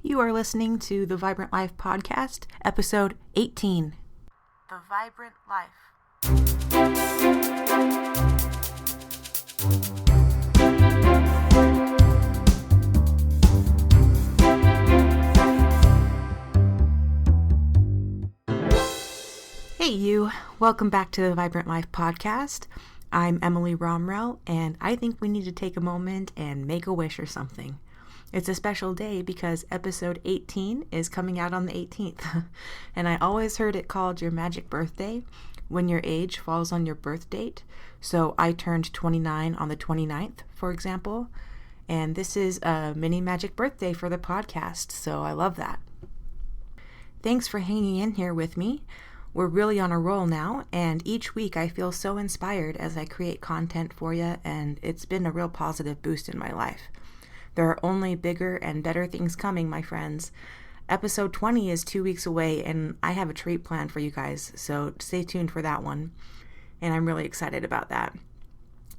You are listening to the Vibrant Life Podcast, episode 18. The Vibrant Life. Hey you, welcome back to the Vibrant Life Podcast. I'm Emily Romrell, and I think we need to take a moment and make a wish or something. It's a special day because episode 18 is coming out on the 18th, and I always heard it called your magic birthday when your age falls on your birth date. So I turned 29 on the 29th, for example, and this is a mini magic birthday for the podcast, so I love that. Thanks for hanging in here with me. We're really on a roll now, and each week I feel so inspired as I create content for you, and it's been a real positive boost in my life. There are only bigger and better things coming, my friends. Episode 20 is 2 weeks away, and I have a treat planned for you guys, so stay tuned for that one. And I'm really excited about that.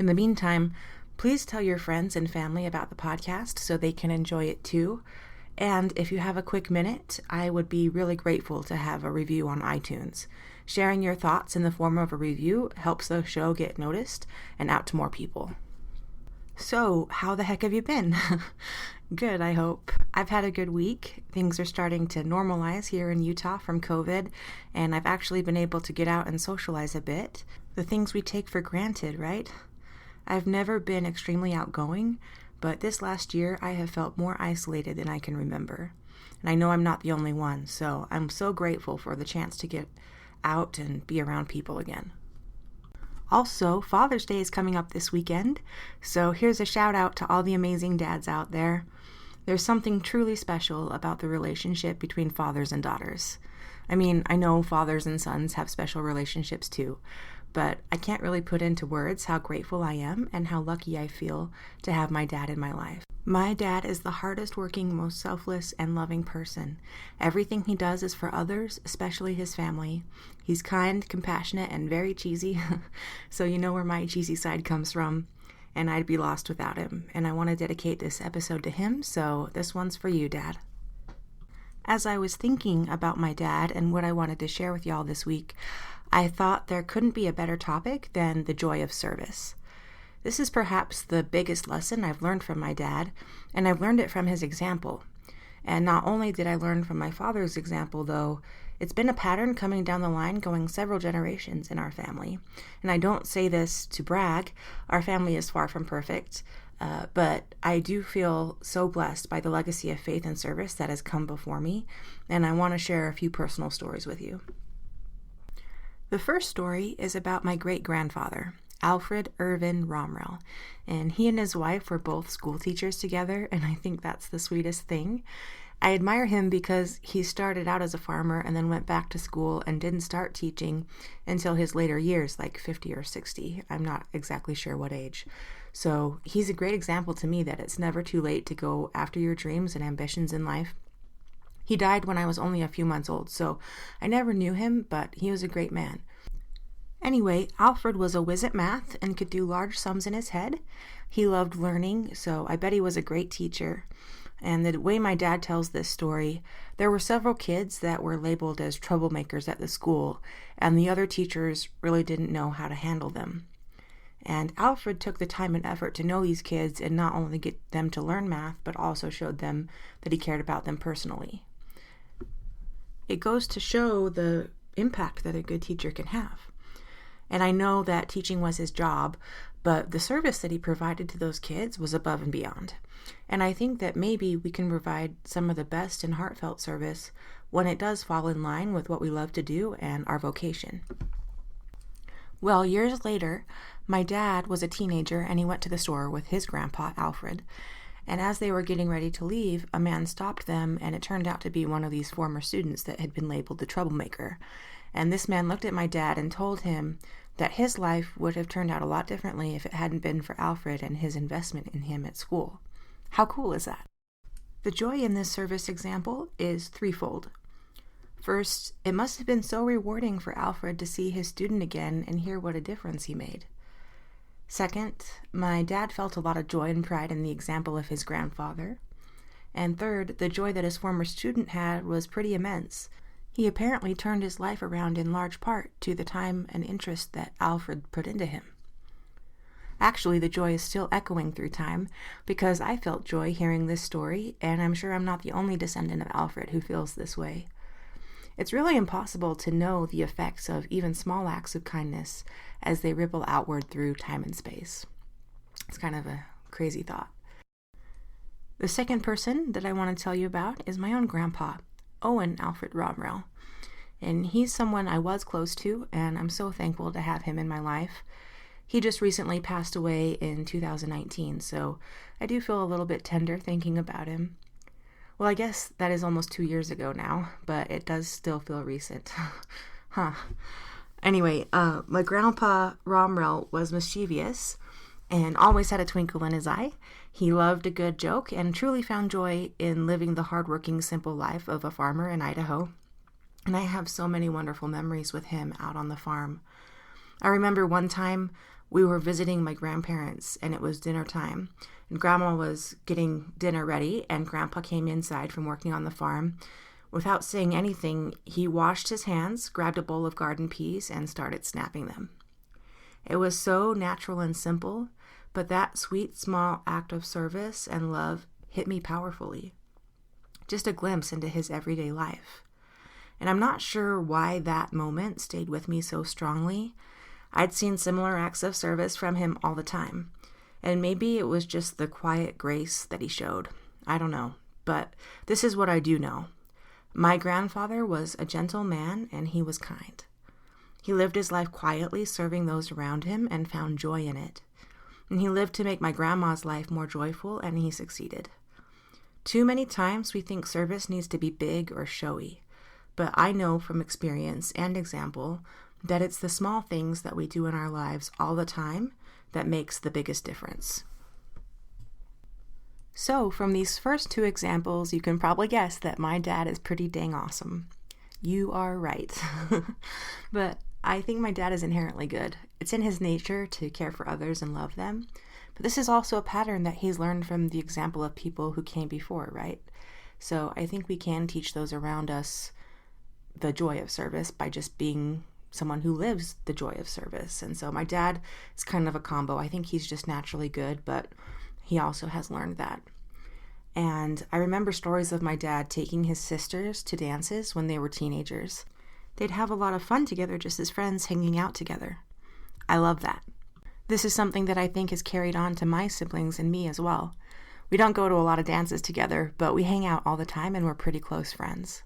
In the meantime, please tell your friends and family about the podcast so they can enjoy it too. And if you have a quick minute, I would be really grateful to have a review on iTunes. Sharing your thoughts in the form of a review helps the show get noticed and out to more people. So, how the heck have you been? Good, I hope. I've had a good week. Things are starting to normalize here in Utah from COVID, and I've actually been able to get out and socialize a bit. The things we take for granted, right? I've never been extremely outgoing, but this last year I have felt more isolated than I can remember. And I know I'm not the only one, so I'm so grateful for the chance to get out and be around people again. Also, Father's Day is coming up this weekend, so here's a shout out to all the amazing dads out there. There's something truly special about the relationship between fathers and daughters. I mean, I know fathers and sons have special relationships too, but I can't really put into words how grateful I am and how lucky I feel to have my dad in my life. My dad is the hardest working, most selfless and loving person. Everything he does is for others, especially his family. He's kind, compassionate, and very cheesy, so you know where my cheesy side comes from, and I'd be lost without him. And I want to dedicate this episode to him, so this one's for you, Dad. As I was thinking about my dad and what I wanted to share with y'all this week, I thought there couldn't be a better topic than the joy of service. This is perhaps the biggest lesson I've learned from my dad, and I've learned it from his example. And not only did I learn from my father's example, though, it's been a pattern coming down the line going several generations in our family. And I don't say this to brag. Our family is far from perfect, but I do feel so blessed by the legacy of faith and service that has come before me, and I want to share a few personal stories with you. The first story is about my great-grandfather, Alfred Irvin Romrell, and he and his wife were both school teachers together, and I think that's the sweetest thing. I admire him because he started out as a farmer and then went back to school and didn't start teaching until his later years, like 50 or 60. I'm not exactly sure what age. So he's a great example to me that it's never too late to go after your dreams and ambitions in life. He died when I was only a few months old, so I never knew him, but he was a great man. Anyway, Alfred was a whiz at math and could do large sums in his head. He loved learning, so I bet he was a great teacher. And the way my dad tells this story, there were several kids that were labeled as troublemakers at the school, and the other teachers really didn't know how to handle them. And Alfred took the time and effort to know these kids and not only get them to learn math, but also showed them that he cared about them personally. It goes to show the impact that a good teacher can have. And I know that teaching was his job, but the service that he provided to those kids was above and beyond. And I think that maybe we can provide some of the best and heartfelt service when it does fall in line with what we love to do and our vocation. Well, years later, my dad was a teenager and he went to the store with his grandpa, Alfred. And as they were getting ready to leave, a man stopped them, and it turned out to be one of these former students that had been labeled the troublemaker. And this man looked at my dad and told him that his life would have turned out a lot differently if it hadn't been for Alfred and his investment in him at school. How cool is that? The joy in this service example is threefold. First, it must have been so rewarding for Alfred to see his student again and hear what a difference he made. Second, my dad felt a lot of joy and pride in the example of his grandfather. And third, the joy that his former student had was pretty immense. He apparently turned his life around in large part to the time and interest that Alfred put into him. Actually, the joy is still echoing through time because I felt joy hearing this story, and I'm sure I'm not the only descendant of Alfred who feels this way. It's really impossible to know the effects of even small acts of kindness as they ripple outward through time and space. It's kind of a crazy thought. The second person that I want to tell you about is my own grandpa, Owen Alfred Romrell. And he's someone I was close to, and I'm so thankful to have him in my life. He just recently passed away in 2019, so I do feel a little bit tender thinking about him. Well, I guess that is almost 2 years ago now, but it does still feel recent. Anyway, my grandpa Romrell was mischievous and always had a twinkle in his eye. He loved a good joke and truly found joy in living the hardworking, simple life of a farmer in Idaho. And I have so many wonderful memories with him out on the farm. I remember one time we were visiting my grandparents, and it was dinner time. And Grandma was getting dinner ready, and Grandpa came inside from working on the farm. Without saying anything, he washed his hands, grabbed a bowl of garden peas, and started snapping them. It was so natural and simple, but that sweet, small act of service and love hit me powerfully. Just a glimpse into his everyday life. And I'm not sure why that moment stayed with me so strongly. I'd seen similar acts of service from him all the time. And maybe it was just the quiet grace that he showed. I don't know. But this is what I do know. My grandfather was a gentle man, and he was kind. He lived his life quietly, serving those around him, and found joy in it. And he lived to make my grandma's life more joyful, and he succeeded. Too many times we think service needs to be big or showy. But I know from experience and example that it's the small things that we do in our lives all the time that makes the biggest difference. So, from these first two examples, you can probably guess that my dad is pretty dang awesome. You are right. But I think my dad is inherently good. It's in his nature to care for others and love them. But this is also a pattern that he's learned from the example of people who came before, right? So I think we can teach those around us the joy of service by just being someone who lives the joy of service. And so my dad is kind of a combo. I think he's just naturally good, but he also has learned that. And I remember stories of my dad taking his sisters to dances when they were teenagers. They'd have a lot of fun together just as friends hanging out together. I love that. This is something that I think has carried on to my siblings and me as well. We don't go to a lot of dances together, but we hang out all the time and we're pretty close friends.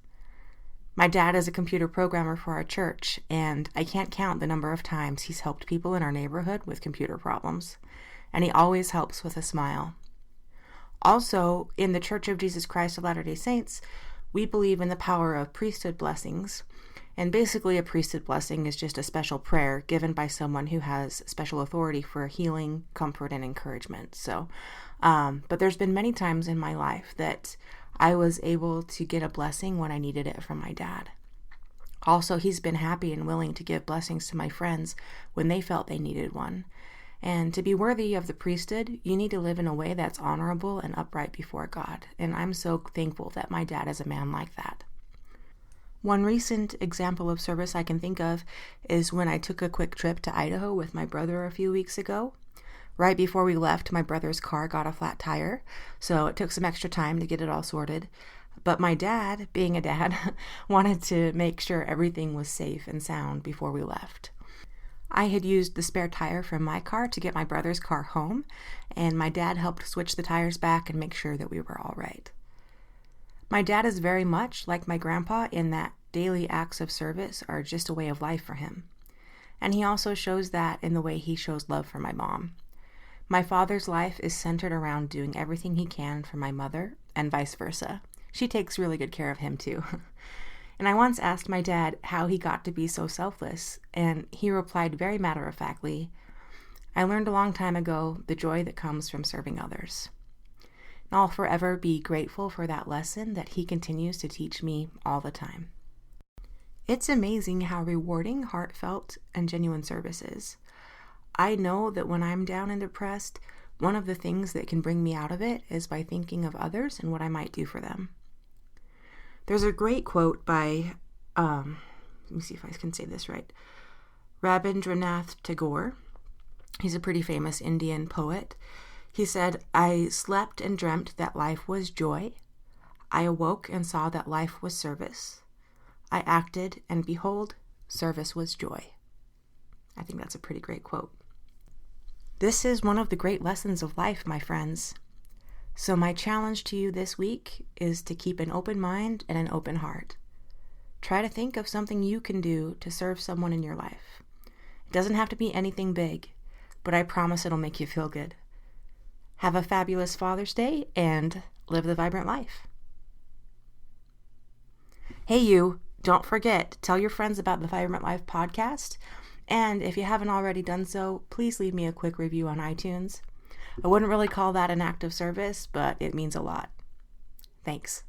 My dad is a computer programmer for our church, and I can't count the number of times he's helped people in our neighborhood with computer problems. And he always helps with a smile. Also, in the Church of Jesus Christ of Latter-day Saints, we believe in the power of priesthood blessings. And basically, a priesthood blessing is just a special prayer given by someone who has special authority for healing, comfort, and encouragement. But there's been many times in my life that I was able to get a blessing when I needed it from my dad. Also, he's been happy and willing to give blessings to my friends when they felt they needed one. And to be worthy of the priesthood, you need to live in a way that's honorable and upright before God. And I'm so thankful that my dad is a man like that. One recent example of service I can think of is when I took a quick trip to Idaho with my brother a few weeks ago. Right before we left, my brother's car got a flat tire, so it took some extra time to get it all sorted. But my dad, being a dad, wanted to make sure everything was safe and sound before we left. I had used the spare tire from my car to get my brother's car home, and my dad helped switch the tires back and make sure that we were all right. My dad is very much like my grandpa in that daily acts of service are just a way of life for him. And he also shows that in the way he shows love for my mom. My father's life is centered around doing everything he can for my mother, and vice versa. She takes really good care of him too. And I once asked my dad how he got to be so selfless, and he replied very matter-of-factly, "I learned a long time ago the joy that comes from serving others." And I'll forever be grateful for that lesson that he continues to teach me all the time. It's amazing how rewarding, heartfelt, and genuine service is. I know that when I'm down and depressed, one of the things that can bring me out of it is by thinking of others and what I might do for them. There's a great quote by, let me see if I can say this right, Rabindranath Tagore. He's a pretty famous Indian poet. He said, "I slept and dreamt that life was joy. I awoke and saw that life was service. I acted, and behold, service was joy." I think that's a pretty great quote. This is one of the great lessons of life, my friends. So my challenge to you this week is to keep an open mind and an open heart. Try to think of something you can do to serve someone in your life. It doesn't have to be anything big, but I promise it'll make you feel good. Have a fabulous Father's Day and live the vibrant life. Hey you, don't forget, tell your friends about the Vibrant Life podcast. And if you haven't already done so, please leave me a quick review on iTunes. I wouldn't really call that an act of service, but it means a lot. Thanks.